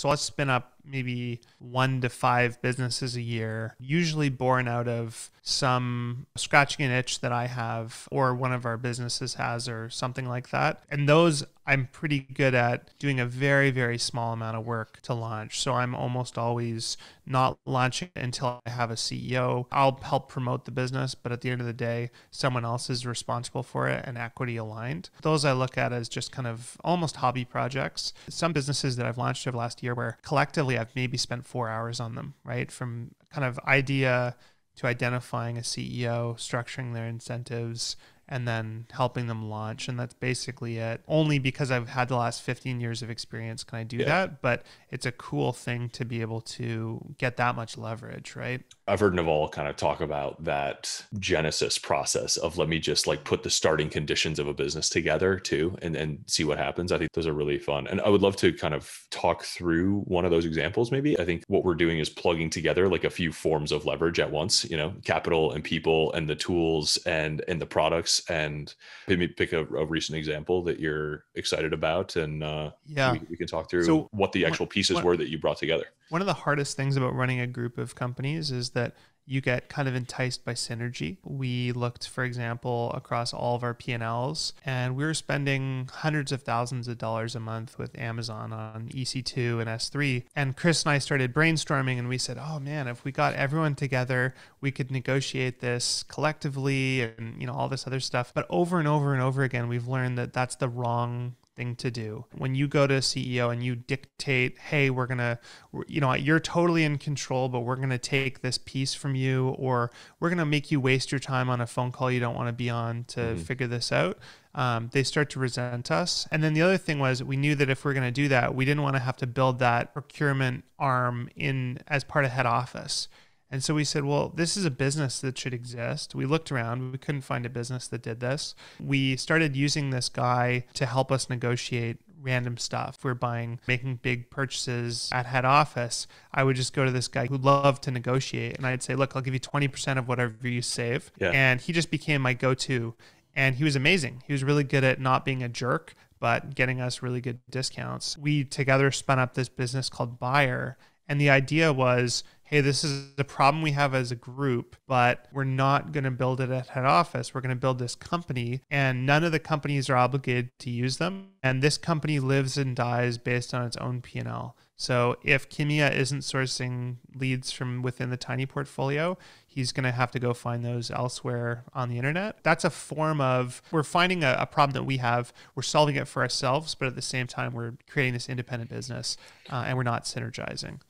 So I'll spin up maybe 1 to 5 businesses a year, usually born out of some scratching an itch that I have or one of our businesses has or something like that. And those I'm pretty good at doing a very, very small amount of work to launch. So I'm almost always not launching it until I have a CEO. I'll help promote the business, but at the end of the day, someone else is responsible for it and equity aligned. Those I look at as just kind of almost hobby projects. Some businesses that I've launched over the last year where collectively I've maybe spent 4 hours on them, right? From kind of idea to identifying a CEO, structuring their incentives, and then helping them launch. And that's basically it. Only because I've had the last 15 years of experience can I do that. But it's a cool thing to be able to get that much leverage, right? I've heard Naval kind of talk about that genesis process of let me just like put the starting conditions of a business together too and see what happens. I think those are really fun. And I would love to kind of talk through one of those examples maybe. I think what we're doing is plugging together like a few forms of leverage at once, capital and people and the tools and the products, and maybe pick a recent example that you're excited about. And we can talk through what the actual pieces were that you brought together. One of the hardest things about running a group of companies is that you get kind of enticed by synergy. We looked, for example, across all of our P&Ls, and we were spending hundreds of thousands of dollars a month with Amazon on EC2 and S3. And Chris and I started brainstorming, and we said, oh man, if we got everyone together, we could negotiate this collectively and all this other stuff. But over and over and over again, we've learned that that's the wrong thing to do. When you go to a CEO and you dictate, hey, we're going to, you're totally in control, but we're going to take this piece from you, or we're going to make you waste your time on a phone call you don't want to be on to figure this out. They start to resent us. And then the other thing was we knew that if we're going to do that, we didn't want to have to build that procurement arm in as part of head office. And so we said, well, this is a business that should exist. We looked around. We couldn't find a business that did this. We started using this guy to help us negotiate random stuff. If we're making big purchases at head office, I would just go to this guy who loved to negotiate. And I'd say, look, I'll give you 20% of whatever you save. Yeah. And he just became my go-to. And he was amazing. He was really good at not being a jerk, but getting us really good discounts. We together spun up this business called Buyer. And the idea was, hey, this is a problem we have as a group, but we're not going to build it at head office. We're going to build this company, and none of the companies are obligated to use them. And this company lives and dies based on its own P&L. So if Kimia isn't sourcing leads from within the Tiny portfolio, he's going to have to go find those elsewhere on the internet. That's a form of, we're finding a problem that we have, we're solving it for ourselves, but at the same time, we're creating this independent business and we're not synergizing.